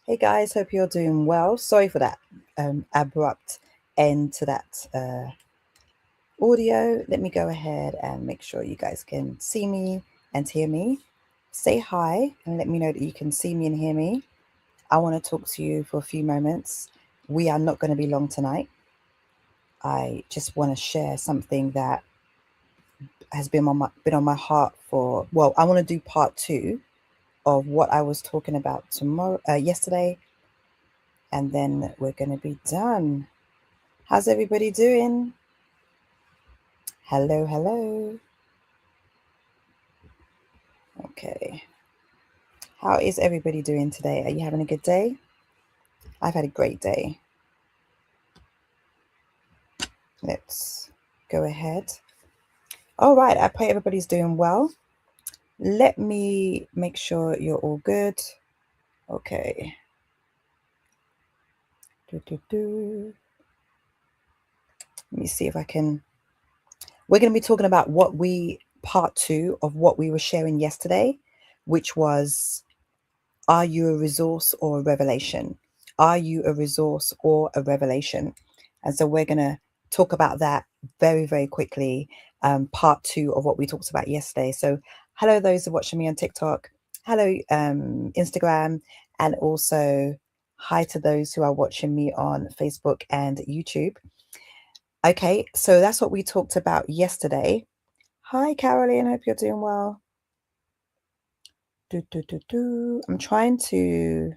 Hey guys, hope you're doing well. Sorry for that abrupt end to that audio. Let me go ahead and make sure you guys can see me and hear me. Say hi and let me know that you can see me and hear me. I want to talk to you for a few moments. We are not going to be long tonight. I just want to share something that has been on my heart for. Well, I want to do part two of what I was talking about yesterday, and then we're going to be done. How's everybody doing? Hello, hello. Okay. How is everybody doing today? Are you having a good day? I've had a great day. Let's go ahead. All right. I pray everybody's doing well. Let me make sure you're all good. Okay. Let me see if I can. We're going to be talking about part two of what we were sharing yesterday, which was, are you a resource or a revelation? Are you a resource or a revelation? And so we're going to talk about that very, very quickly. Part two of what we talked about yesterday. So hello, those who are watching me on TikTok. Hello, Instagram. And also hi to those who are watching me on Facebook and YouTube. Okay, so that's what we talked about yesterday. Hi, Caroline. Hope you're doing well. I'm trying to...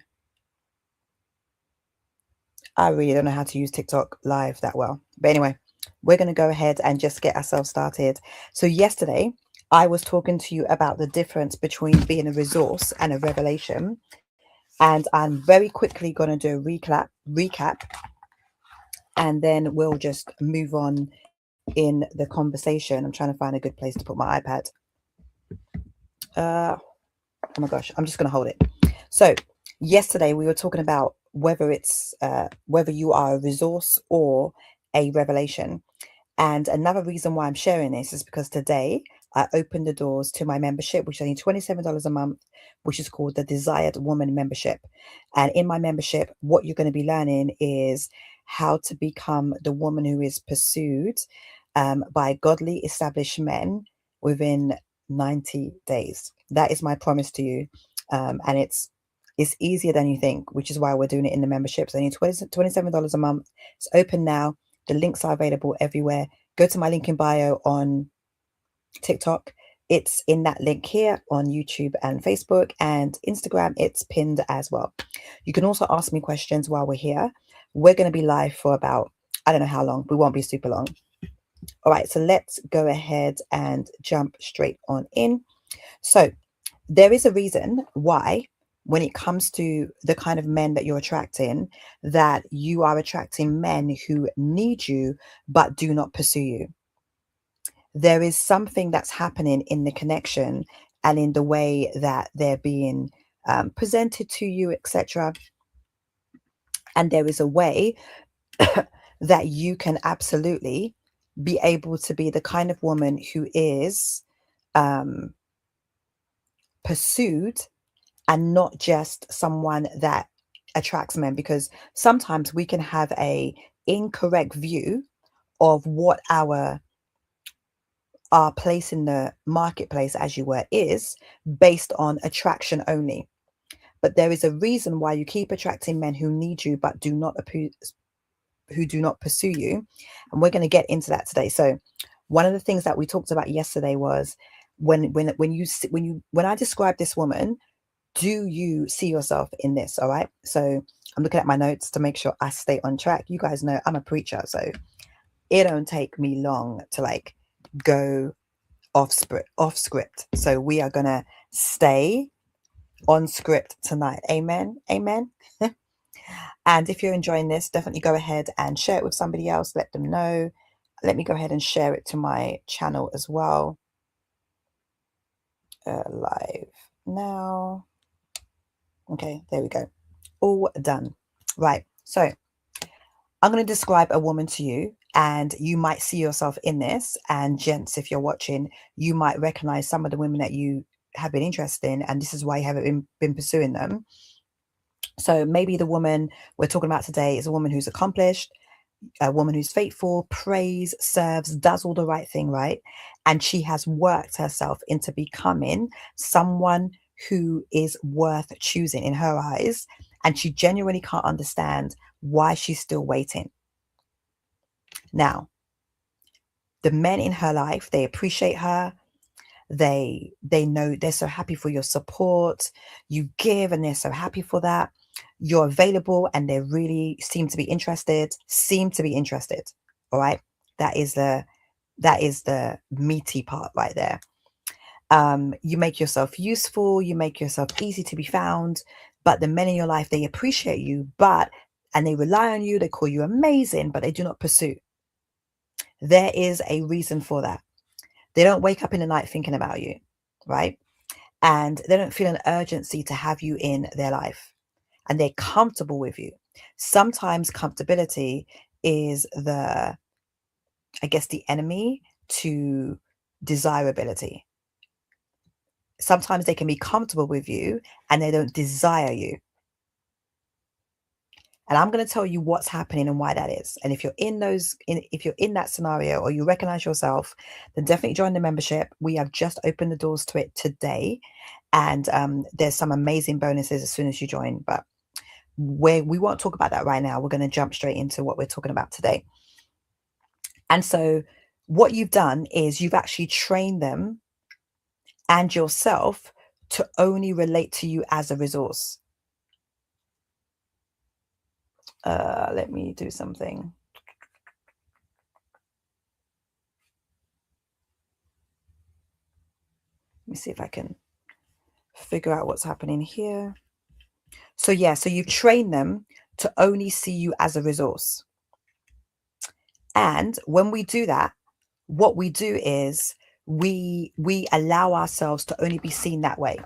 I really don't know how to use TikTok live that well. But anyway, we're going to go ahead and just get ourselves started. So yesterday, I was talking to you about the difference between being a resource and a revelation. And I'm very quickly going to do a recap, and then we'll just move on in the conversation. I'm trying to find a good place to put my iPad. Oh my gosh, I'm just going to hold it. So yesterday we were talking about whether you are a resource or a revelation. And another reason why I'm sharing this is because today I opened the doors to my membership, which is only $27 a month, which is called the Desired Woman Membership. And in my membership, what you're going to be learning is how to become the woman who is pursued by godly established men within 90 days. That is my promise to you. And it's easier than you think, which is why we're doing it in the membership. It's only $27 a month. It's open now. The links are available everywhere. Go to my link in bio on TikTok. It's in that link here on YouTube and Facebook, and Instagram. It's pinned as well. You can also ask me questions while we're here. We're going to be live for about, I don't know how long. We won't be super long. All right, so let's go ahead and jump straight on in. So there is a reason why, when it comes to the kind of men that you're attracting, that you are attracting men who need you but do not pursue you. There is something that's happening in the connection and in the way that they're being presented to you, etc. And there is a way that you can absolutely be able to be the kind of woman who is pursued, and not just someone that attracts men, because sometimes we can have a incorrect view of what our place in the marketplace, as you were, is based on attraction only. But there is a reason why you keep attracting men who need you but do not pursue you, and we're going to get into that today. So one of the things that we talked about yesterday was when I describe this woman, do you see yourself in this? All right. So I'm looking at my notes to make sure I stay on track. You guys know I'm a preacher, so it don't take me long to like go off script. So we are gonna stay on script tonight. Amen. Amen. And if you're enjoying this, definitely go ahead and share it with somebody else. Let them know. Let me go ahead and share it to my channel as well. Live now. Okay, there we go. All done. Right. So I'm going to describe a woman to you, and you might see yourself in this. And gents, if you're watching, you might recognize some of the women that you have been interested in, and this is why you haven't been pursuing them. So maybe the woman we're talking about today is a woman who's accomplished, a woman who's faithful, prays, serves, does all the right thing, right? And she has worked herself into becoming someone who is worth choosing in her eyes. And she genuinely can't understand why she's still waiting. Now, the men in her life, they appreciate her. They know they're so happy for your support. You give and they're so happy for that. You're available and they really seem to be interested. All right. That is the meaty part right there. You make yourself useful, you make yourself easy to be found, but the men in your life, they appreciate you, and they rely on you, they call you amazing, but they do not pursue. There is a reason for that. They don't wake up in the night thinking about you, right? And they don't feel an urgency to have you in their life. And they're comfortable with you. Sometimes comfortability is the enemy to desirability. Sometimes they can be comfortable with you and they don't desire you. And I'm going to tell you what's happening and why that is. And if you're if you're in that scenario or you recognize yourself, then definitely join the membership. We have just opened the doors to it today. And there's some amazing bonuses as soon as you join. But we won't talk about that right now. We're going to jump straight into what we're talking about today. And so what you've done is you've actually trained them and yourself to only relate to you as a resource. Let me do something. Let me see if I can figure out what's happening here. So yeah, so you train them to only see you as a resource. And when we do that, what we do is we allow ourselves to only be seen that way.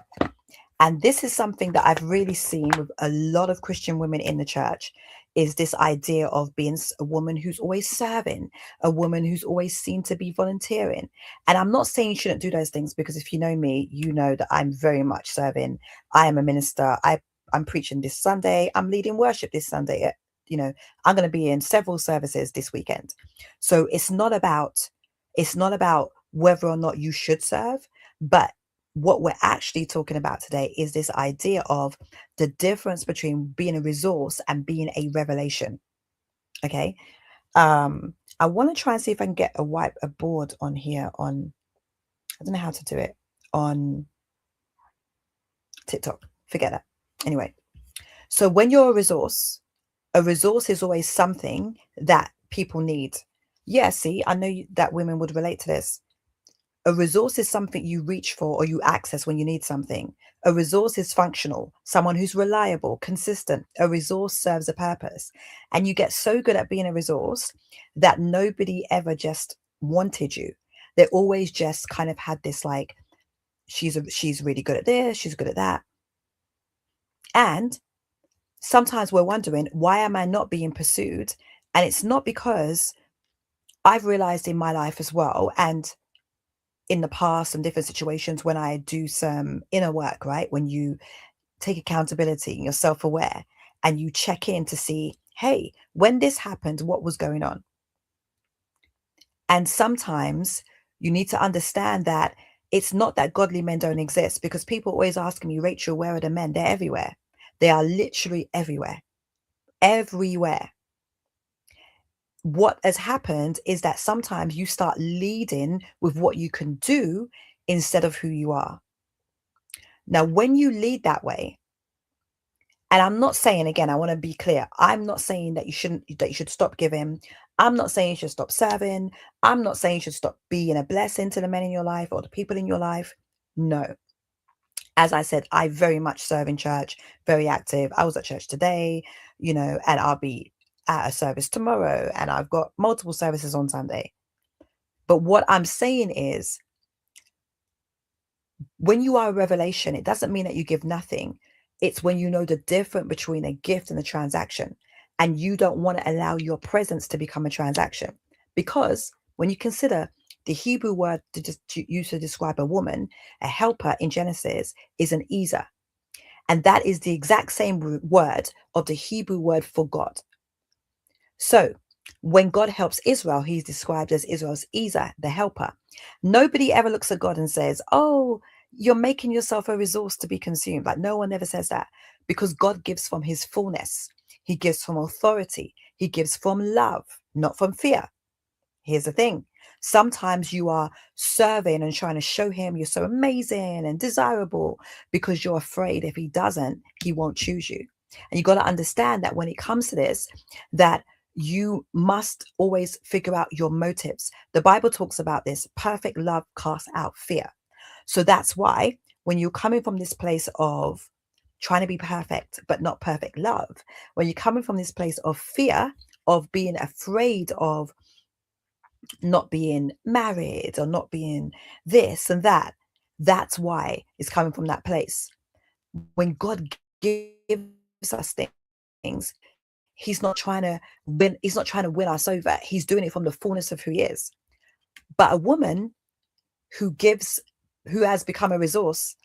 And this is something that I've really seen with a lot of Christian women in the church, is this idea of being a woman who's always serving, a woman who's always seen to be volunteering. And I'm not saying you shouldn't do those things, because if you know me, you know that I'm very much serving. I am a minister. I'm preaching this Sunday. I'm leading worship this Sunday. I'm going to be in several services this weekend. So it's not about whether or not you should serve, but what we're actually talking about today is this idea of the difference between being a resource and being a revelation. Okay. I want to try and see if I can get a board on here I don't know how to do it on TikTok. Forget that. Anyway, so when you're a resource is always something that people need. Yeah, see, I know that women would relate to this. A resource is something you reach for or you access when you need something. A resource is functional, someone who's reliable, consistent. A resource serves a purpose. And you get so good at being a resource that nobody ever just wanted you. They always just kind of had this like, she's really good at this, she's good at that. And sometimes we're wondering, why am I not being pursued? And it's not because I've realized in my life as well, and in the past and different situations when I do some inner work, right? When you take accountability and you're self-aware and you check in to see, hey, when this happened, what was going on? And sometimes you need to understand that it's not that godly men don't exist, because people always ask me, Rachel, where are the men? They're everywhere. They are literally everywhere. Everywhere. What has happened is that sometimes you start leading with what you can do instead of who you are. Now, when you lead that way, and I'm not saying, again, I want to be clear, I'm not saying that you should stop giving. I'm not saying you should stop serving. I'm not saying you should stop being a blessing to the men in your life or the people in your life. No. As I said, I very much serve in church, very active. I was at church today, and I'll be at a service tomorrow, and I've got multiple services on Sunday. But what I'm saying is, when you are a revelation, it doesn't mean that you give nothing. It's when you know the difference between a gift and a transaction, and you don't want to allow your presence to become a transaction. Because when you consider the Hebrew word to use to describe a woman, a helper in Genesis, is an ezer. And that is the exact same word of the Hebrew word for God. So when God helps Israel, he's described as Israel's Ezer, the helper. Nobody ever looks at God and says, oh, you're making yourself a resource to be consumed. Like, no one ever says that, because God gives from his fullness. He gives from authority. He gives from love, not from fear. Here's the thing. Sometimes you are serving and trying to show him you're so amazing and desirable because you're afraid if he doesn't, he won't choose you. And you got to understand that when it comes to this, that you must always figure out your motives. The Bible talks about this. Perfect love casts out fear. So that's why when you're coming from this place of trying to be perfect, but not perfect love, when you're coming from this place of fear, of being afraid of not being married or not being this and that, that's why it's coming from that place. When God gives us things, he's not trying to win us over. He's doing it from the fullness of who he is. But a woman who has become a resource,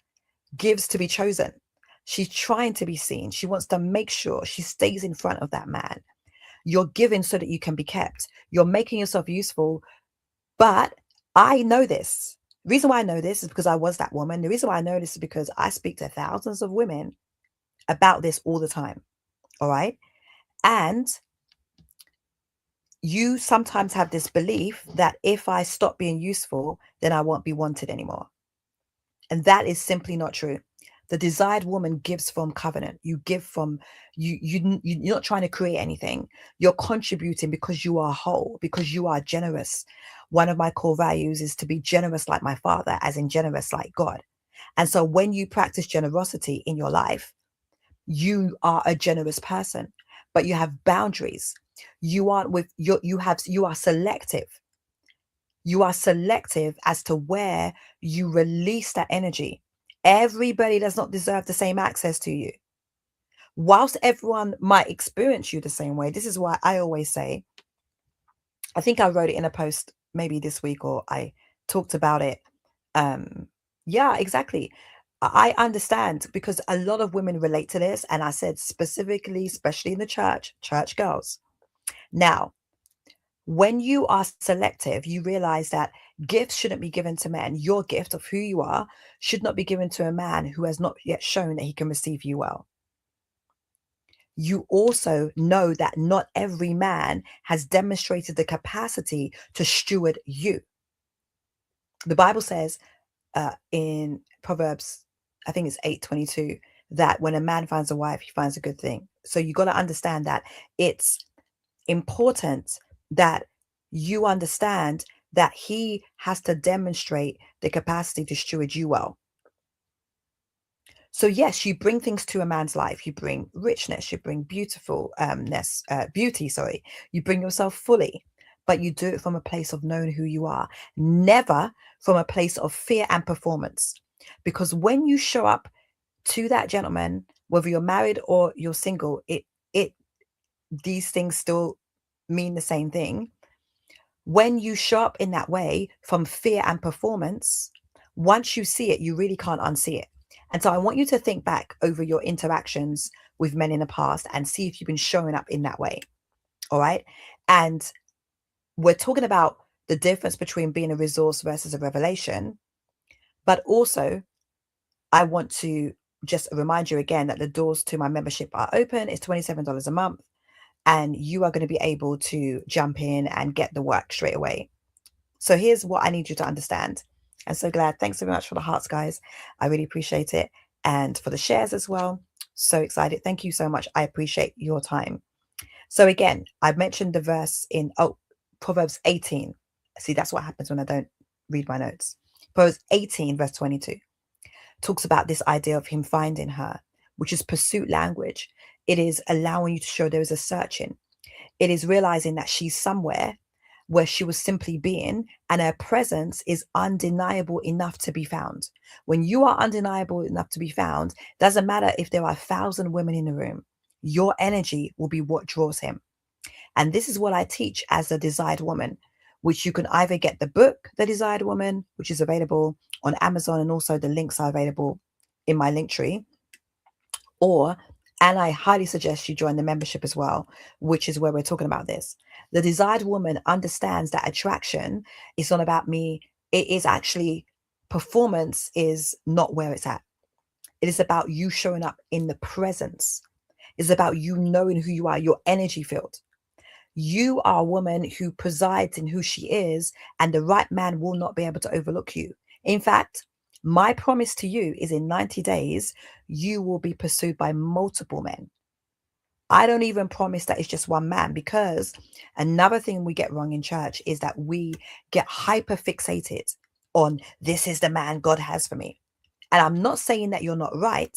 gives to be chosen. She's trying to be seen. She wants to make sure she stays in front of that man. You're giving so that you can be kept. You're making yourself useful. But I know this. The reason why I know this is because I was that woman. The reason why I know this is because I speak to thousands of women about this all the time. All right. And you sometimes have this belief that if I stop being useful, then I won't be wanted anymore. And that is simply not true. The desired woman gives from covenant. You give from you're not trying to create anything. You're contributing because you are whole, because you are generous. One of my core values is to be generous like my Father, as in generous like God. And so when you practice generosity in your life, you are a generous person, but you have boundaries. You aren't with you are selective. You are selective as to where you release that energy. Everybody does not deserve the same access to you. Whilst everyone might experience you the same way, this is why I always say, I think I wrote it in a post maybe this week, or I talked about it. Yeah, exactly. I understand, because a lot of women relate to this. And I said specifically, especially in the church girls. Now, when you are selective, you realize that gifts shouldn't be given to men. Your gift of who you are should not be given to a man who has not yet shown that he can receive you well. You also know that not every man has demonstrated the capacity to steward you. The Bible says in Proverbs, I think it's 8:22, that when a man finds a wife, he finds a good thing. So you got to understand that it's important that you understand that he has to demonstrate the capacity to steward you well. So yes, you bring things to a man's life. You bring richness, you bring beauty, sorry. You bring yourself fully, but you do it from a place of knowing who you are, never from a place of fear and performance. Because when you show up to that gentleman, whether you're married or you're single, these things still mean the same thing. When you show up in that way from fear and performance, once you see it, you really can't unsee it. And so I want you to think back over your interactions with men in the past and see if you've been showing up in that way. All right. And we're talking about the difference between being a resource versus a revelation. But also, I want to just remind you again that the doors to my membership are open. It's $27 a month. And you are going to be able to jump in and get the work straight away. So here's what I need you to understand. I'm so glad. Thanks so much for the hearts, guys. I really appreciate it. And for the shares as well. So excited. Thank you so much. I appreciate your time. So again, I've mentioned the verse in Proverbs 18. See, that's what happens when I don't read my notes. Proverbs 18, verse 22 talks about this idea of him finding her, which is pursuit language. It is allowing you to show there is a searching. It is realizing that she's somewhere where she was simply being, and her presence is undeniable enough to be found. When you are undeniable enough to be found, doesn't matter if there are 1,000 women in the room, your energy will be what draws him. And this is what I teach as a desired woman, which you can either get the book, The Desired Woman, which is available on Amazon, and also the links are available in my link tree. Or, and I highly suggest you join the membership as well, which is where we're talking about this. The desired woman understands that attraction is not about me. It is actually, performance is not where it's at. It is about you showing up in the presence. It's about you knowing who you are, your energy field. You are a woman who presides in who she is, and the right man will not be able to overlook you. In fact, my promise to you is in 90 days, you will be pursued by multiple men. I don't even promise that it's just one man, because another thing we get wrong in church is that we get hyper fixated on this is the man God has for me. And I'm not saying that you're not right,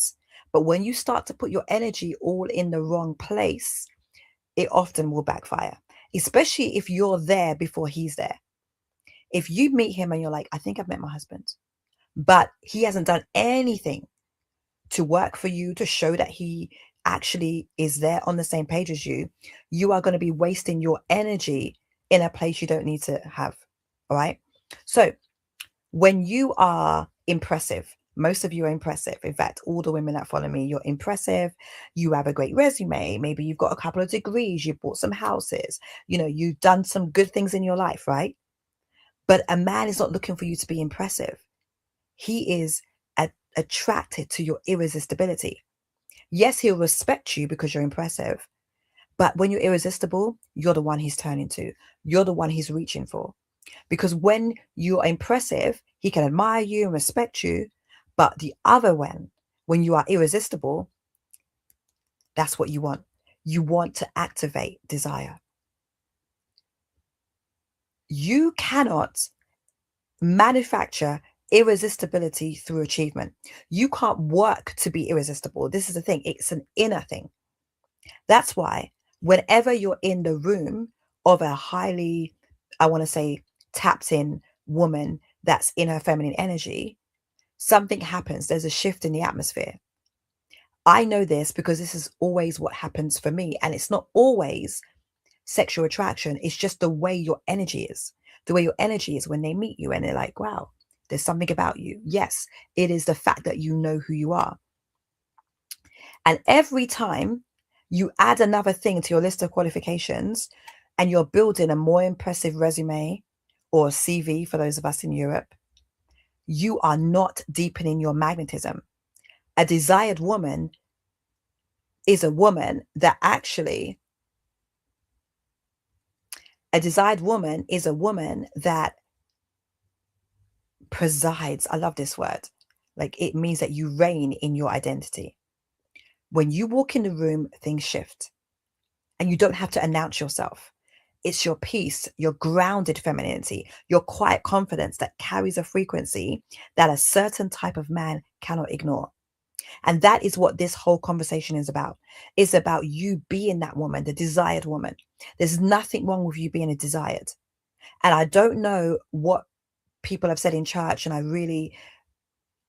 but when you start to put your energy all in the wrong place, it often will backfire, especially if you're there before he's there. If you meet him and you're like, I think I've met my husband, but he hasn't done anything to work for you to show that he actually is there on the same page as you, you are going to be wasting your energy in a place you don't need to have. All right. So when you are impressive, most of you are impressive. In fact, all the women that follow me, you're impressive. You have a great resume. Maybe you've got a couple of degrees. You've bought some houses. You've done some good things in your life, right? But a man is not looking for you to be impressive. He is attracted to your irresistibility. Yes, he'll respect you because you're impressive. But when you're irresistible, you're the one he's turning to. You're the one he's reaching for. Because when you are impressive, he can admire you and respect you. But the other one, when you are irresistible, that's what you want. You want to activate desire. You cannot manufacture irresistibility through achievement. You can't work to be irresistible. This is the thing. It's an inner thing. That's why whenever you're in the room of a highly, I want to say, tapped in woman that's in her feminine energy, something happens. There's a shift in the atmosphere. I know this because this is always what happens for me. And it's not always sexual attraction. It's just the way your energy is. The way your energy is when they meet you and they're like, wow, there's something about you. Yes, it is the fact that you know who you are. And every time you add another thing to your list of qualifications and you're building a more impressive resume or CV for those of us in Europe, you are not deepening your magnetism. A desired woman is a woman that actually, a desired woman is a woman that presides. I love this word. Like, it means that you reign in your identity. When you walk in the room, things shift and you don't have to announce yourself. It's your peace, your grounded femininity, your quiet confidence that carries a frequency that a certain type of man cannot ignore. And that is what this whole conversation is about. It's about you being that woman, the desired woman. There's nothing wrong with you being a desired. And I don't know what people have said in church, and I really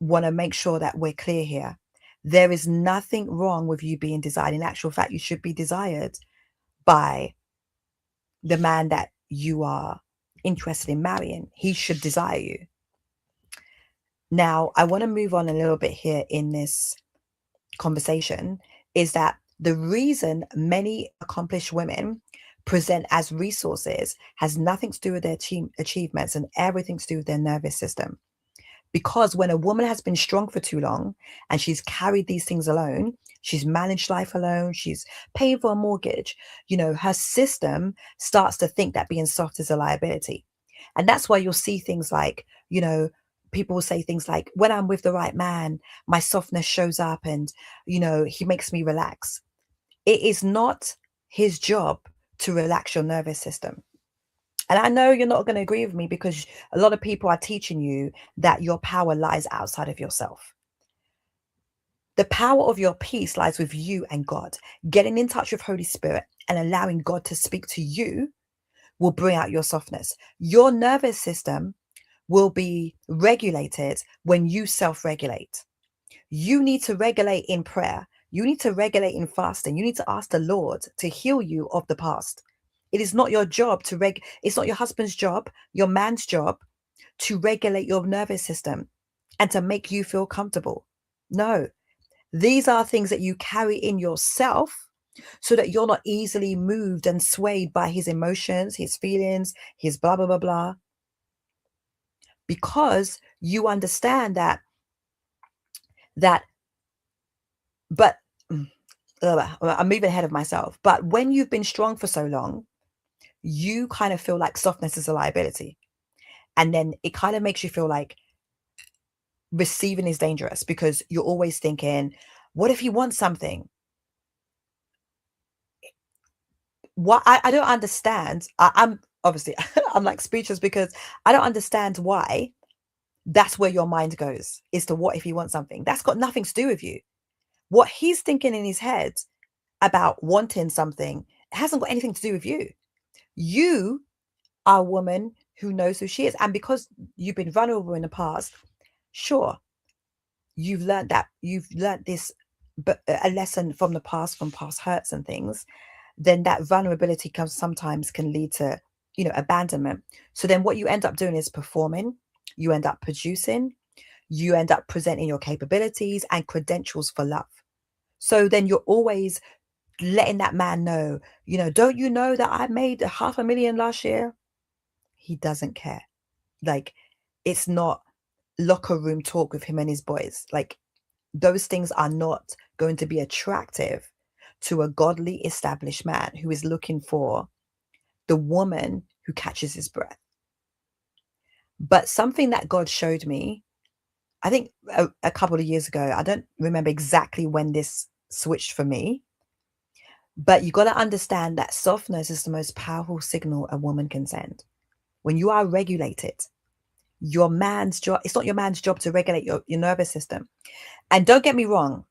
want to make sure that we're clear here. There is nothing wrong with you being desired. In actual fact, you should be desired by the man that you are interested in marrying. He should desire you. Now, I want to move on a little bit here in this conversation, is that the reason many accomplished women present as resources has nothing to do with their achievements and everything to do with their nervous system. Because when a woman has been strong for too long and she's carried these things alone, she's managed life alone, she's paying for a mortgage, her system starts to think that being soft is a liability. And that's why you'll see things like, people will say things like, when I'm with the right man, my softness shows up and, he makes me relax. It is not his job to relax your nervous system. And I know you're not going to agree with me because a lot of people are teaching you that your power lies outside of yourself. The power of your peace lies with you and God. Getting in touch with Holy Spirit and allowing God to speak to you will bring out your softness. Your nervous system will be regulated when you self-regulate. You need to regulate in prayer. You need to regulate in fasting. You need to ask the Lord to heal you of the past. It is not your job it's not your husband's job, your man's job to regulate your nervous system and to make you feel comfortable. No, These are things that you carry in yourself so that you're not easily moved and swayed by his emotions, his feelings, his blah, blah, blah, blah. Because you understand that, but I'm moving ahead of myself. But when you've been strong for so long, you kind of feel like softness is a liability. And then it kind of makes you feel like receiving is dangerous because you're always thinking, what if he wants something? What I don't understand. I'm obviously I'm like speechless because I don't understand why that's where your mind goes, is to what if he wants something. That's got nothing to do with you. What he's thinking in his head about wanting something hasn't got anything to do with you. You are a woman who knows who she is. And because you've been vulnerable in the past, sure, you've learned this, but a lesson from the past, from past hurts and things, then that vulnerability sometimes can lead to, abandonment. So then what you end up doing is performing, you end up producing, you end up presenting your capabilities and credentials for love. So then you're always letting that man know, don't you know that I made $500,000 last year? He doesn't care. Like, it's not locker room talk with him and his boys. Like, those things are not going to be attractive to a godly established man who is looking for the woman who catches his breath. But something that God showed me, I think a couple of years ago, I don't remember exactly when this switched for me, but you got to understand that softness is the most powerful signal a woman can send. When you are regulated, your man's job, it's not your man's job to regulate your nervous system. And don't get me wrong,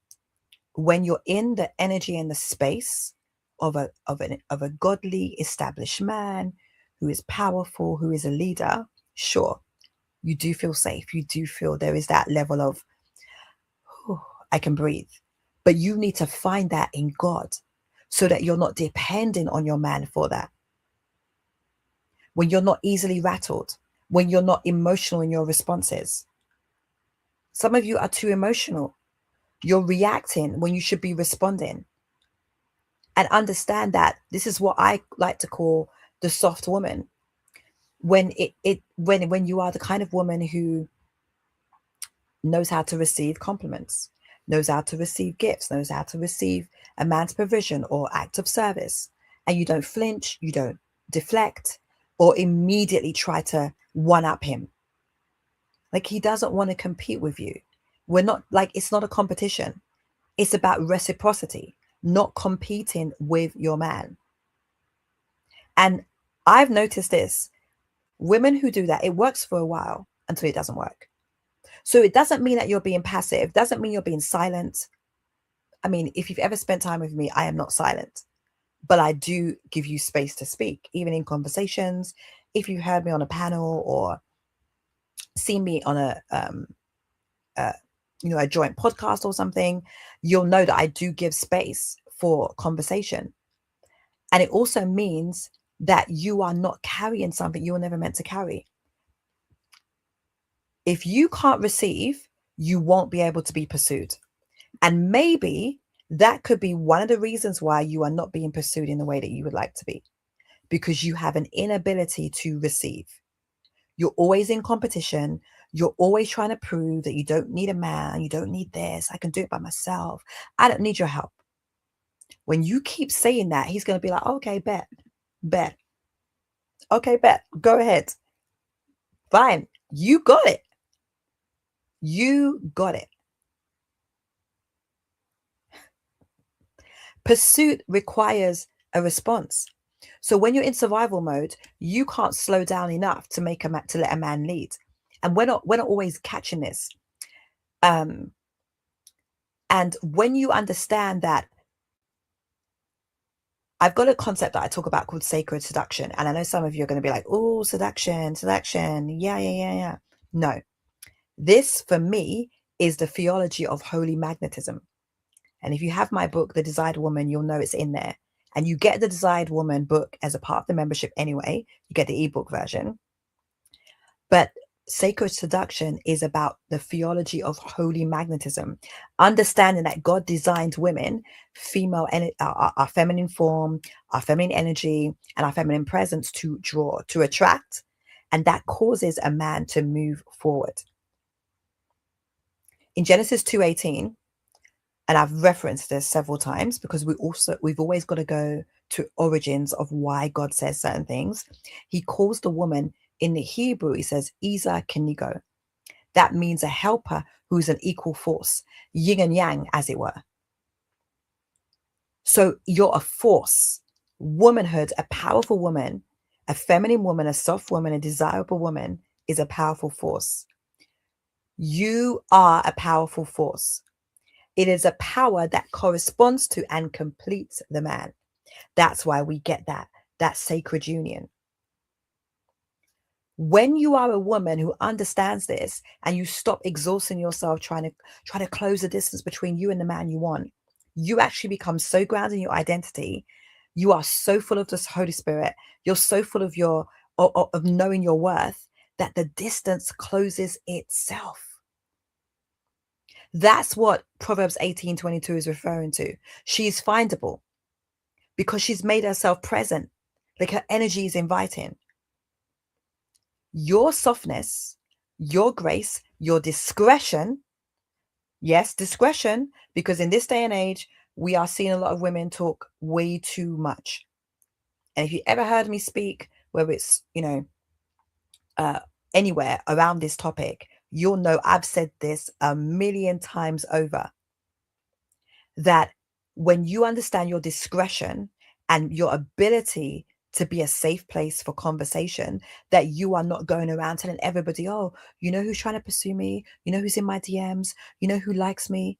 when you're in the energy and the space of a godly established man who is powerful, who is a leader, sure, you do feel safe. You do feel there is that level of, I can breathe. But you need to find that in God so that you're not dependent on your man for that. When you're not easily rattled, when you're not emotional in your responses. Some of you are too emotional. You're reacting when you should be responding. And understand that this is what I like to call the soft woman. When when you are the kind of woman who knows how to receive compliments, knows how to receive gifts, knows how to receive a man's provision or act of service, and you don't flinch, you don't deflect, or immediately try to one-up him. Like, he doesn't want to compete with you. We're not, like, it's not a competition. It's about reciprocity, not competing with your man. And I've noticed this. Women who do that, it works for a while until it doesn't work. So it doesn't mean that you're being passive, doesn't mean you're being silent. I mean, if you've ever spent time with me, I am not silent, but I do give you space to speak, even in conversations. If you heard me on a panel or seen me on a joint podcast or something, you'll know that I do give space for conversation. And it also means that you are not carrying something you were never meant to carry. If you can't receive, you won't be able to be pursued. And maybe that could be one of the reasons why you are not being pursued in the way that you would like to be, because you have an inability to receive. You're always in competition. You're always trying to prove that you don't need a man. You don't need this. I can do it by myself. I don't need your help. When you keep saying that, he's going to be like, okay, bet. Okay, bet. Go ahead. Fine. You got it. You got it. Pursuit requires a response. So when you're in survival mode, you can't slow down enough to let a man lead. And we're not always catching this. And when you understand that, I've got a concept that I talk about called sacred seduction. And I know some of you are going to be like, oh, seduction. Yeah. No, this for me is the theology of holy magnetism. And if you have my book, The Desired Woman, you'll know it's in there. And you get the Desired Woman book as a part of the membership anyway. You get the ebook version. But Sacred seduction is about the theology of holy magnetism, understanding that God designed women, female and our feminine form, our feminine energy, and our feminine presence to draw, to attract, and that causes a man to move forward. In Genesis 2:18, and I've referenced this several times because we've always got to go to origins of why God says certain things. He calls the woman, in the Hebrew, he says, Isa Kenigo. That means a helper who's an equal force, yin and yang, as it were. So you're a force. Womanhood, a powerful woman, a feminine woman, a soft woman, a desirable woman is a powerful force. You are a powerful force. It is a power that corresponds to and completes the man. That's why we get that sacred union. When you are a woman who understands this and you stop exhausting yourself trying to close the distance between you and the man you want, you actually become so grounded in your identity. You are so full of the Holy Spirit. You're so full of of knowing your worth that the distance closes itself. That's what Proverbs 18:22 is referring to. She's findable because she's made herself present. Like her energy is inviting. Your softness, your grace, your discretion. Yes, discretion, because in this day and age, we are seeing a lot of women talk way too much. And if you ever heard me speak, whether it's, anywhere around this topic, you'll know I've said this a million times over, that when you understand your discretion and your ability to be a safe place for conversation, that you are not going around telling everybody, oh, you know who's trying to pursue me? You know who's in my DMs? You know who likes me?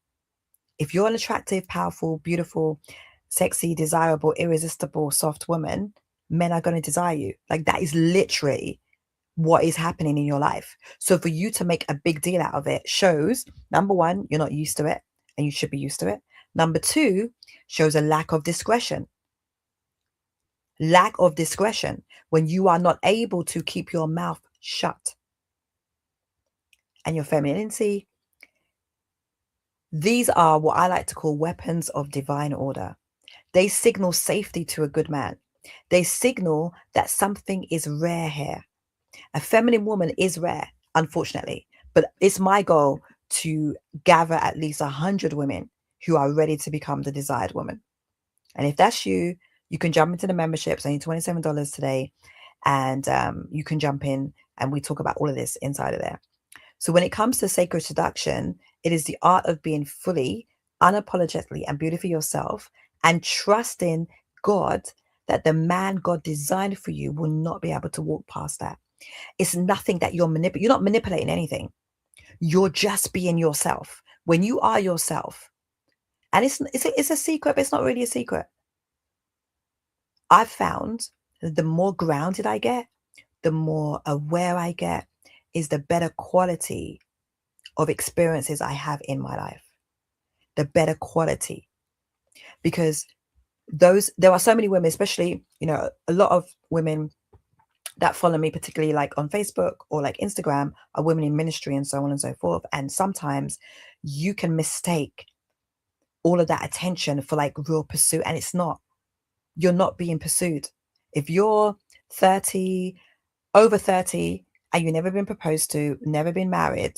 If you're an attractive, powerful, beautiful, sexy, desirable, irresistible, soft woman, men are going to desire you. Like that is literally what is happening in your life. So for you to make a big deal out of it shows, number one, you're not used to it and you should be used to it. Number two, shows a lack of discretion. Lack of discretion when you are not able to keep your mouth shut. And your femininity, these are what I like to call weapons of divine order. They signal safety to a good man. They signal that something is rare here. A feminine woman is rare, unfortunately, but it's my goal to gather at least 100 women who are ready to become the desired woman. And if that's you, you can jump into the membership. It's only $27 today. And you can jump in and we talk about all of this inside of there. So when it comes to sacred seduction, it is the art of being fully, unapologetically, and beautifully yourself and trusting God that the man God designed for you will not be able to walk past that. It's nothing that you're not manipulating anything. You're just being yourself. When you are yourself, and it's a secret, but it's not really a secret. I've found that the more grounded I get, the more aware I get, is the better quality of experiences I have in my life. The better quality. Because there are so many women, especially, a lot of women that follow me, particularly like on Facebook or like Instagram, are women in ministry and so on and so forth. And sometimes you can mistake all of that attention for like real pursuit, and it's not. You're not being pursued. If you're 30, over 30, and you've never been proposed to, never been married,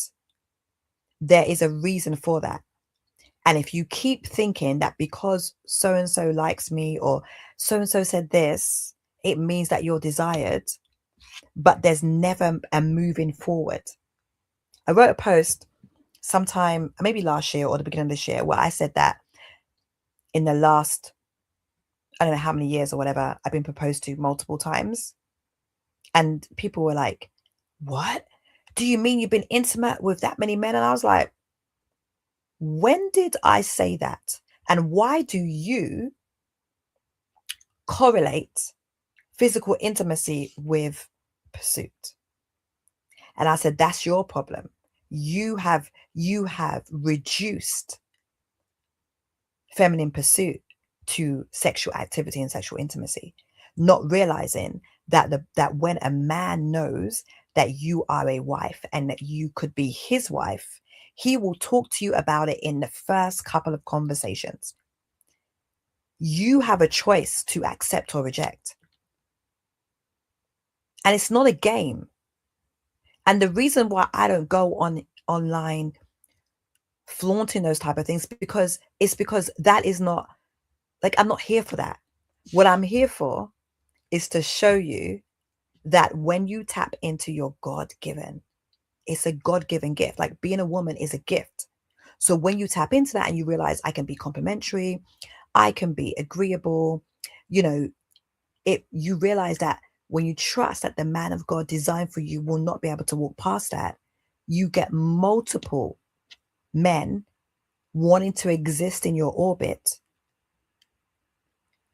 there is a reason for that. And if you keep thinking that because so-and-so likes me or so-and-so said this, it means that you're desired, but there's never a moving forward. I wrote a post sometime, maybe last year or the beginning of this year, where I said that in the last, I don't know how many years or whatever, I've been proposed to multiple times. And people were like, what? Do you mean you've been intimate with that many men? And I was like, when did I say that? And why do you correlate physical intimacy with pursuit? And I said, that's your problem. You have reduced feminine pursuit to sexual activity and sexual intimacy, not realizing that that when a man knows that you are a wife and that you could be his wife, he will talk to you about it in the first couple of conversations. You have a choice to accept or reject. And it's not a game. And the reason why I don't go online flaunting those type of things because that is not, like, I'm not here for that. What I'm here for is to show you that when you tap into your God-given, it's a God-given gift. Like, being a woman is a gift. So when you tap into that and you realize I can be complimentary, I can be agreeable, you realize that when you trust that the man of God designed for you will not be able to walk past that, you get multiple men wanting to exist in your orbit,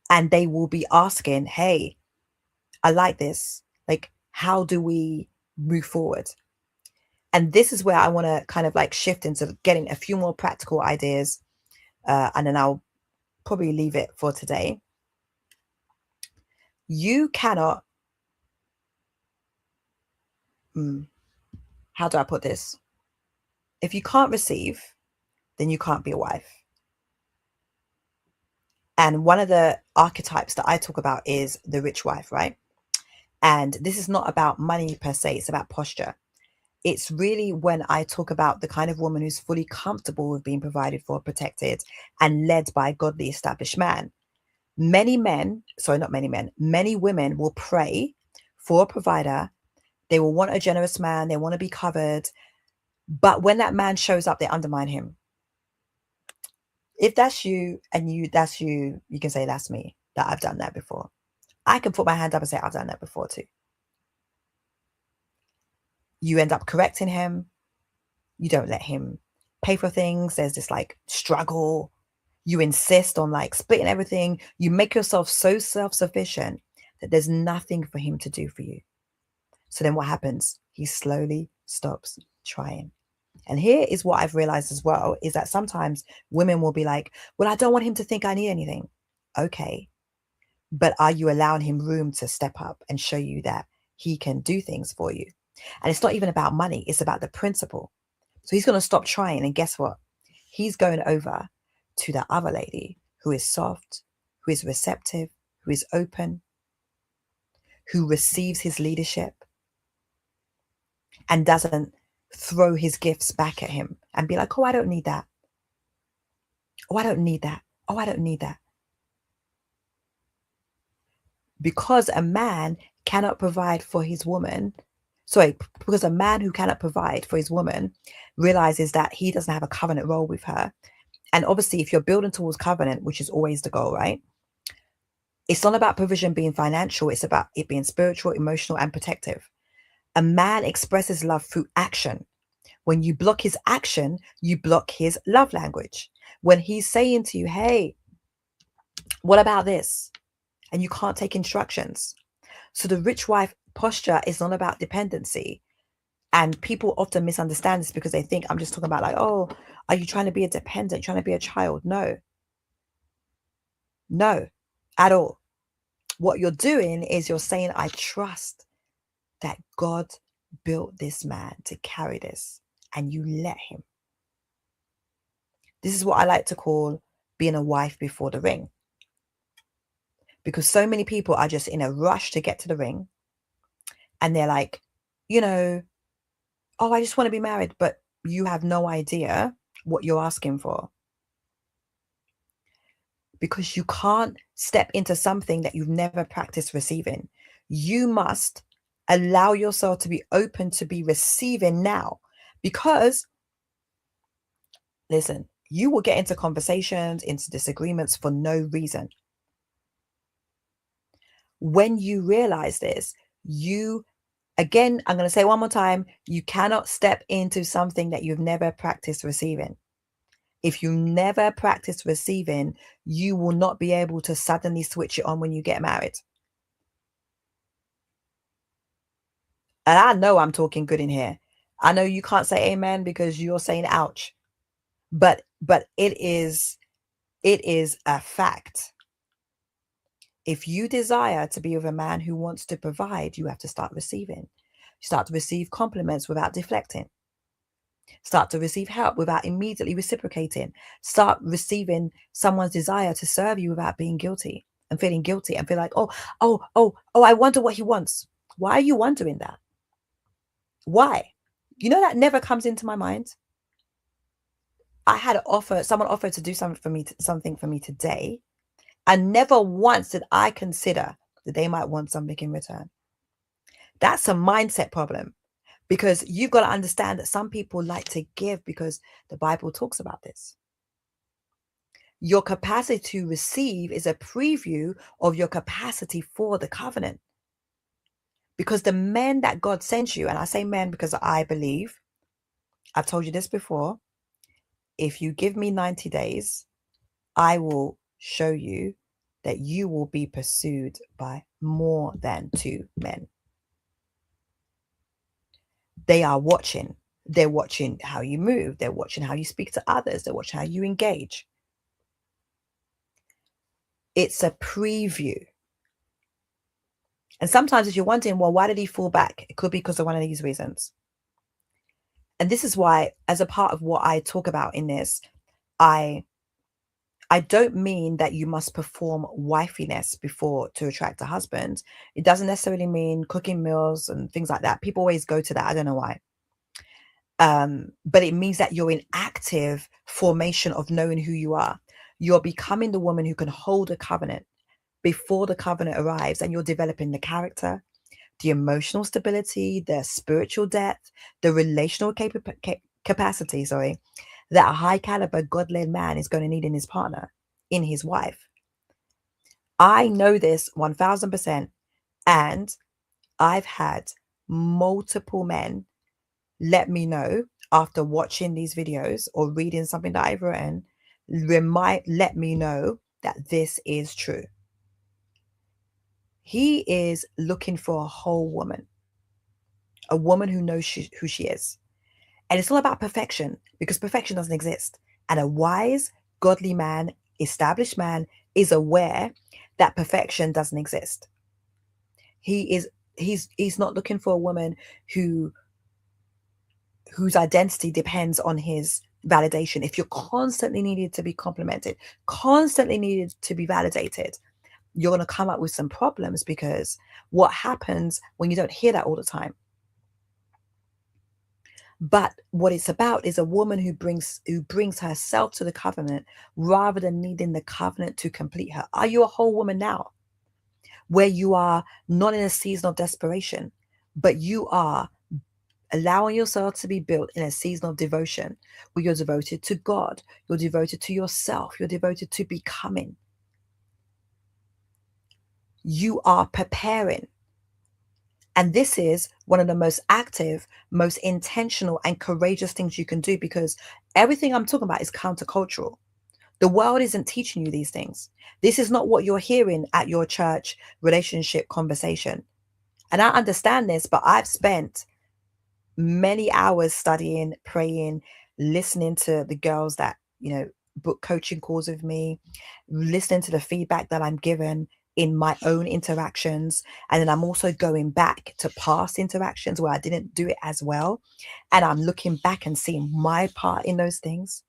and they will be asking, hey, I like this. Like, how do we move forward? And this is where I want to kind of like shift into getting a few more practical ideas, and then I'll probably leave it for today. You cannot, how do I put this? If you can't receive, then you can't be a wife. And one of the archetypes that I talk about is the rich wife, right? And this is not about money per se, it's about posture. It's really when I talk about the kind of woman who's fully comfortable with being provided for, protected, and led by a godly established man. Many women will pray for a provider. They will want a generous man. They want to be covered. But when that man shows up, they undermine him. If that's you and you can say that's me, that I've done that before. I can put my hand up and say I've done that before too. You end up correcting him. You don't let him pay for things. There's this like struggle. You insist on like splitting everything. You make yourself so self-sufficient that there's nothing for him to do for you. So then what happens? He slowly stops trying. And here is what I've realized as well, is that sometimes women will be like, well, I don't want him to think I need anything. Okay. But are you allowing him room to step up and show you that he can do things for you? And it's not even about money. It's about the principle. So he's going to stop trying. And guess what? He's going over to that other lady who is soft, who is receptive, who is open, who receives his leadership and doesn't throw his gifts back at him and be like, oh, I don't need that. Oh, I don't need that. Oh, I don't need that. Because a man cannot provide for his woman. Because a man who cannot provide for his woman realizes that he doesn't have a covenant role with her. And obviously, if you're building towards covenant, which is always the goal, right? It's not about provision being financial. It's about it being spiritual, emotional, and protective. A man expresses love through action. When you block his action, you block his love language. When he's saying to you, hey, what about this? And you can't take instructions. So the rich wife posture is not about dependency. And people often misunderstand this because they think I'm just talking about like, oh, are you trying to be a dependent, trying to be a child? No, at all. What you're doing is you're saying, I trust that God built this man to carry this, and you let him. This is what I like to call being a wife before the ring. Because so many people are just in a rush to get to the ring. And they're like, oh, I just want to be married. But you have no idea what you're asking for. Because you can't step into something that you've never practiced receiving. You must allow yourself to be open to be receiving now. Because, listen, you will get into conversations, into disagreements for no reason. When you realize this, again, I'm going to say one more time, you cannot step into something that you've never practiced receiving. If you never practice receiving, you will not be able to suddenly switch it on when you get married. And I know I'm talking good in here. I know you can't say amen because you're saying ouch. But it is a fact. If you desire to be with a man who wants to provide, you have to start receiving. Start to receive compliments without deflecting. Start to receive help without immediately reciprocating. Start receiving someone's desire to serve you without being guilty and feeling guilty and feel like, I wonder what he wants. Why are you wondering that? Why? You know, that never comes into my mind. I had someone offered to do something for me today, and never once did I consider that they might want something in return. That's a mindset problem, because you've got to understand that some people like to give because the Bible talks about this. Your capacity to receive is a preview of your capacity for the covenant. Because the men that God sends you, and I say men because I believe, I've told you this before, if you give me 90 days, I will show you that you will be pursued by more than 2 men. They are watching. They're watching how you move. They're watching how you speak to others. They're watching how you engage. It's a preview. And sometimes if you're wondering, well, why did he fall back? It could be because of one of these reasons. And this is why, as a part of what I talk about in this, I don't mean that you must perform wifiness before to attract a husband. It doesn't necessarily mean cooking meals and things like that. People always go to that. I don't know why. But it means that you're in active formation of knowing who you are. You're becoming the woman who can hold a covenant before the covenant arrives, and you're developing the character, the emotional stability, the spiritual depth, the relational capacity, that a high caliber God-led man is going to need in his partner, in his wife. I know this 1000%, and I've had multiple men let me know after watching these videos or reading something that I've written, let me know that this is true. He is looking for a whole woman, a woman who knows who she is. And it's not about perfection, because perfection doesn't exist. And a wise, godly man, established man, is aware that perfection doesn't exist. He's not looking for a woman whose identity depends on his validation. If you're constantly needed to be complimented, constantly needed to be validated, you're going to come up with some problems, because what happens when you don't hear that all the time? But what it's about is a woman who brings herself to the covenant rather than needing the covenant to complete her. Are you a whole woman now, where you are not in a season of desperation, but you are allowing yourself to be built in a season of devotion, where you're devoted to God, you're devoted to yourself, you're devoted to becoming. You are preparing. And this is one of the most active, most intentional and courageous things you can do, because everything I'm talking about is countercultural. The world isn't teaching you these things. This is not what you're hearing at your church relationship conversation. And I understand this, but I've spent many hours studying, praying, listening to the girls that, book coaching calls with me, listening to the feedback that I'm given in my own interactions. And then I'm also going back to past interactions where I didn't do it as well. And I'm looking back and seeing my part in those things.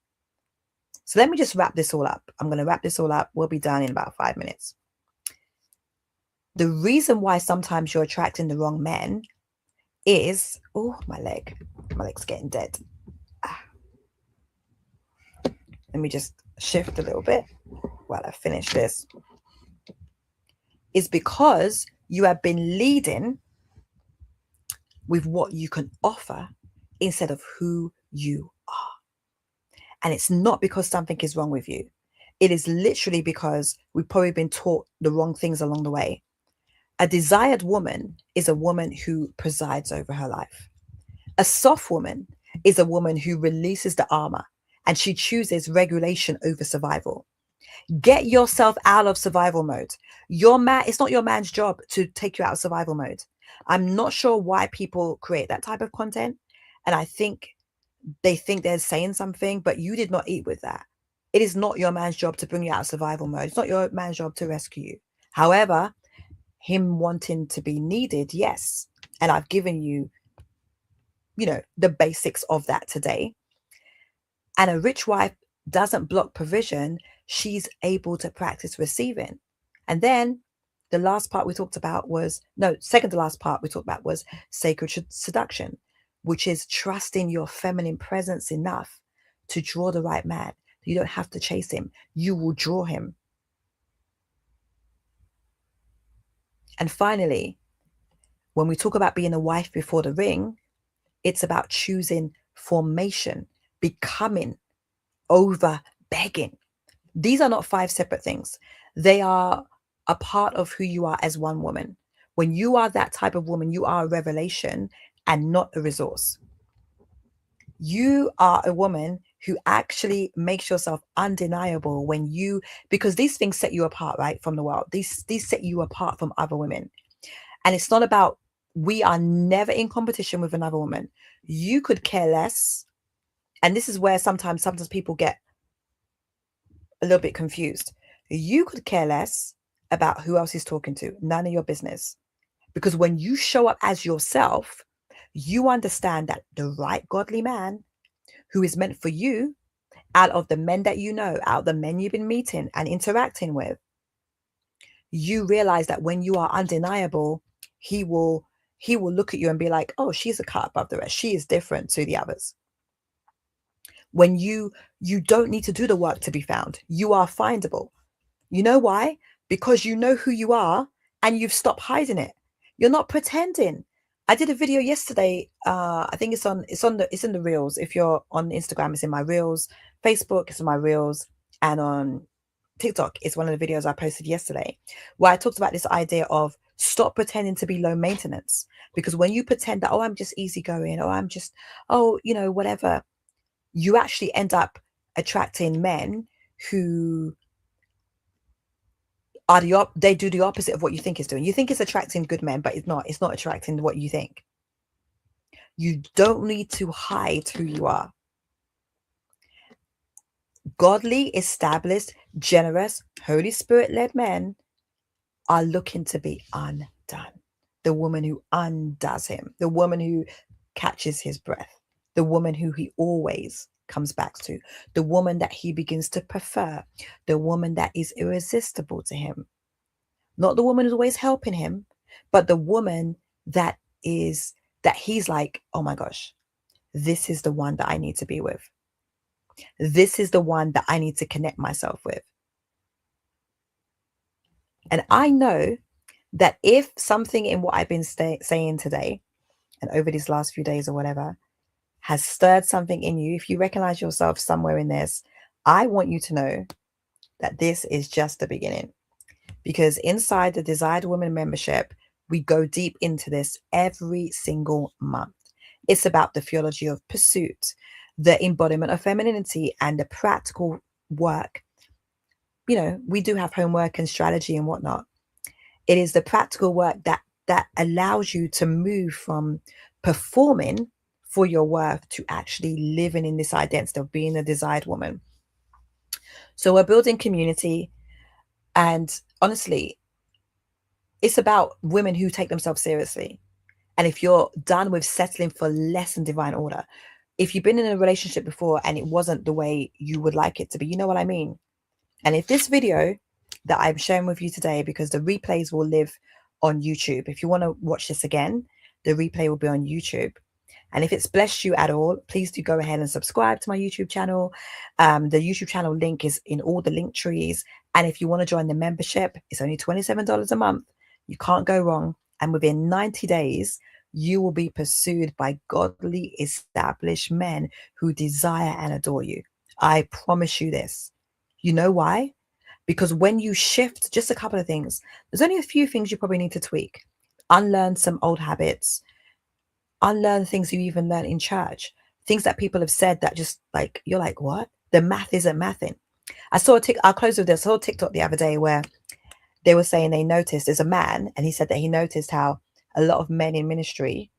So let me just wrap this all up. I'm going to wrap this all up. We'll be done in about 5 minutes. The reason why sometimes you're attracting the wrong men is, my leg's getting dead. Let me just shift a little bit while I finish this. Is because you have been leading with what you can offer instead of who you are. And it's not because something is wrong with you. It is literally because we've probably been taught the wrong things along the way. A desired woman is a woman who presides over her life. A soft woman is a woman who releases the armor, and she chooses regulation over survival. Get yourself out of survival mode. It's not your man's job to take you out of survival mode. I'm not sure why people create that type of content. And I think they think they're saying something, but you did not eat with that. It is not your man's job to bring you out of survival mode. It's not your man's job to rescue you. However, him wanting to be needed, yes. And I've given you the basics of that today. And a rich wife doesn't block provision. She's able to practice receiving. And then the last part we talked about was, no, second to last part we talked about was sacred seduction, which is trusting your feminine presence enough to draw the right man. You don't have to chase him. You will draw him. And finally, when we talk about being a wife before the ring, it's about choosing formation, becoming, over begging. These are not 5 separate things. They are a part of who you are as one woman. When you are that type of woman, you are a revelation and not a resource. You are a woman who actually makes yourself undeniable because these things set you apart, right, from the world. These set you apart from other women. And it's not about, we are never in competition with another woman. You could care less. And this is where sometimes people get a little bit confused. You could care less about who else he's talking to. None of your business. Because when you show up as yourself, you understand that the right godly man who is meant for you, out of the men that you know, out of the men you've been meeting and interacting with, you realize that when you are undeniable, he will look at you and be like, oh, she's a cut above the rest. She is different to the others. When you don't need to do the work to be found. You are findable. You know why? Because you know who you are and you've stopped hiding it. You're not pretending. I did a video yesterday. I think it's in the reels. If you're on Instagram, it's in my reels. Facebook, it's in my reels. And on TikTok, it's one of the videos I posted yesterday, where I talked about this idea of stop pretending to be low maintenance. Because when you pretend that, oh, I'm just easygoing, or I'm just, oh, whatever, you actually end up attracting men who they do the opposite of what you think it's doing. You think it's attracting good men, but it's not. It's not attracting what you think. You don't need to hide who you are. Godly, established, generous, Holy Spirit-led men are looking to be undone. The woman who undoes him, the woman who catches his breath, the woman who he always comes back to, the woman that he begins to prefer, the woman that is irresistible to him. Not the woman who's always helping him, but the woman that he's like, oh my gosh, this is the one that I need to be with. This is the one that I need to connect myself with. And I know that if something in what I've been saying today and over these last few days or whatever has stirred something in you, if you recognize yourself somewhere in this, I want you to know that this is just the beginning. Because inside the Desired Woman membership, we go deep into this every single month. It's about the theology of pursuit, the embodiment of femininity, and the practical work. We do have homework and strategy and whatnot. It is the practical work that allows you to move from performing for your worth to actually living in this identity of being a desired woman. So we're building community. And honestly, it's about women who take themselves seriously. And if you're done with settling for less than divine order, if you've been in a relationship before and it wasn't the way you would like it to be, you know what I mean? And if this video that I'm sharing with you today, because the replays will live on YouTube, if you want to watch this again, the replay will be on YouTube. And if it's blessed you at all, please do go ahead and subscribe to my YouTube channel. The YouTube channel link is in all the link trees. And if you want to join the membership, it's only $27 a month. You can't go wrong. And within 90 days, you will be pursued by godly, established men who desire and adore you. I promise you this. You know why? Because when you shift just a couple of things, there's only a few things you probably need to tweak. Unlearn some old habits. Unlearn things you even learn in church. Things that people have said that just like, you're like, what? The math isn't mathing. I'll close with this whole TikTok the other day where they were saying they noticed, there's a man, and he said that he noticed how a lot of men in ministry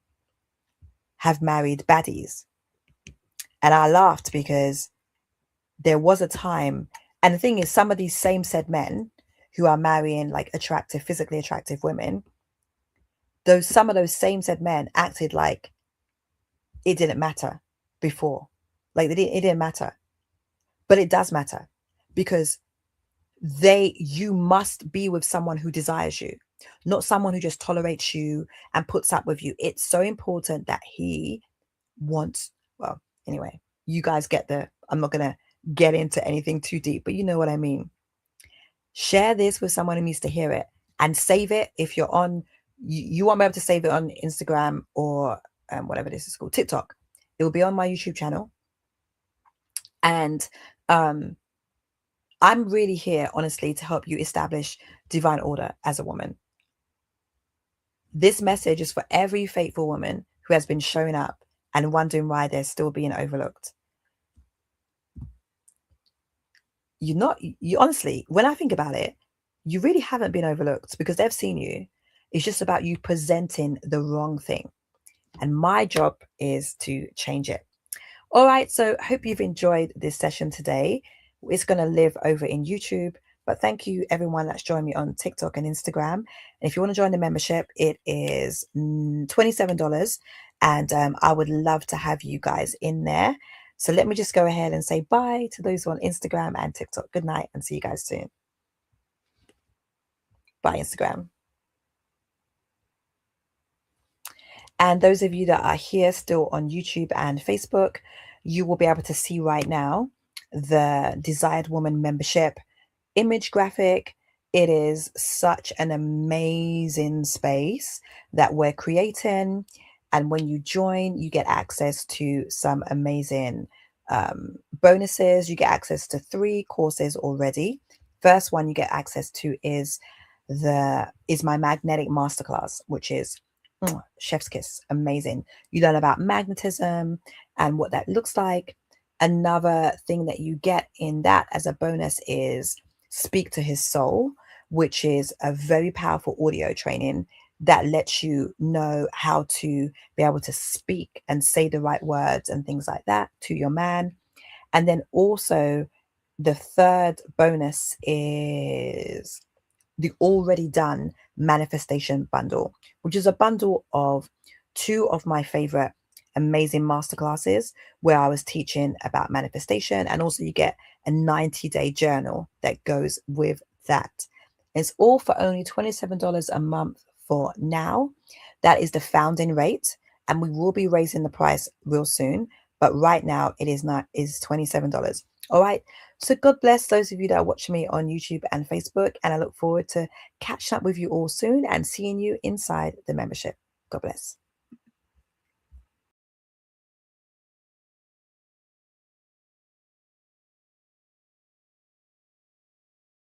have married baddies. And I laughed because there was a time, and the thing is, some of these same said men who are marrying like physically attractive women, some of those same said men acted like it didn't matter before. Like it didn't matter. But it does matter because you must be with someone who desires you, not someone who just tolerates you and puts up with you. It's so important that he wants, well, anyway, you guys get I'm not going to get into anything too deep, but you know what I mean. Share this with someone who needs to hear it and save it. If you're on, you won't be able to save it on Instagram or whatever this is called, TikTok. It will be on my YouTube channel. And I'm really here, honestly, to help you establish divine order as a woman. This message is for every faithful woman who has been showing up and wondering why they're still being overlooked. You honestly, when I think about it, you really haven't been overlooked because they've seen you. It's just about you presenting the wrong thing. And my job is to change it. All right, so hope you've enjoyed this session today. It's going to live over in YouTube, but thank you everyone that's joined me on TikTok and Instagram. And if you want to join the membership, it is $27, and I would love to have you guys in there. So let me just go ahead and say bye to those on Instagram and TikTok. Good night and see you guys soon. Bye, Instagram. And those of you that are here still on YouTube and Facebook, you will be able to see right now the Desired Woman membership image graphic. It is such an amazing space that we're creating. And when you join, you get access to some amazing bonuses. You get access to 3 courses already. First one you get access to is my magnetic masterclass, which is chef's kiss, amazing. You learn about magnetism and what that looks like. Another thing that you get in that as a bonus is Speak to His Soul, which is a very powerful audio training that lets you know how to be able to speak and say the right words and things like that to your man. And then also the third bonus is the Already Done Manifestation Bundle, which is a bundle of 2 of my favorite amazing masterclasses where I was teaching about manifestation, and also you get a 90-day journal that goes with that. It's all for only $27 a month for now. That is the founding rate, and we will be raising the price real soon, but right now it is $27. All right. So God bless those of you that are watching me on YouTube and Facebook, and I look forward to catching up with you all soon and seeing you inside the membership. God bless.